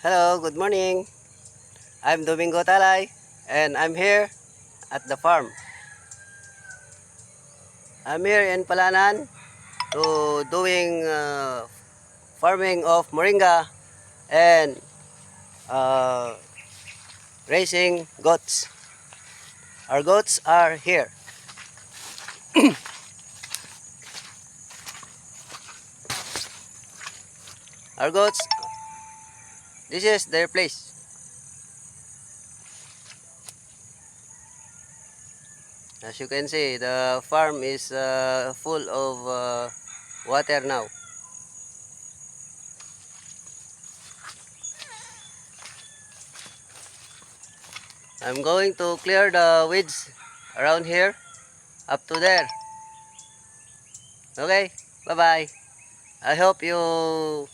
Hello, good morning. I'm Domingo Talay and I'm here at the farm. I'm here in Palanan to doing farming of moringa and uh, raising goats. Our goats are here. Our goats, this is their place. As you can see, the farm is full of water now. I'm going to clear the weeds around here up to there. Okay, bye-bye. I hope you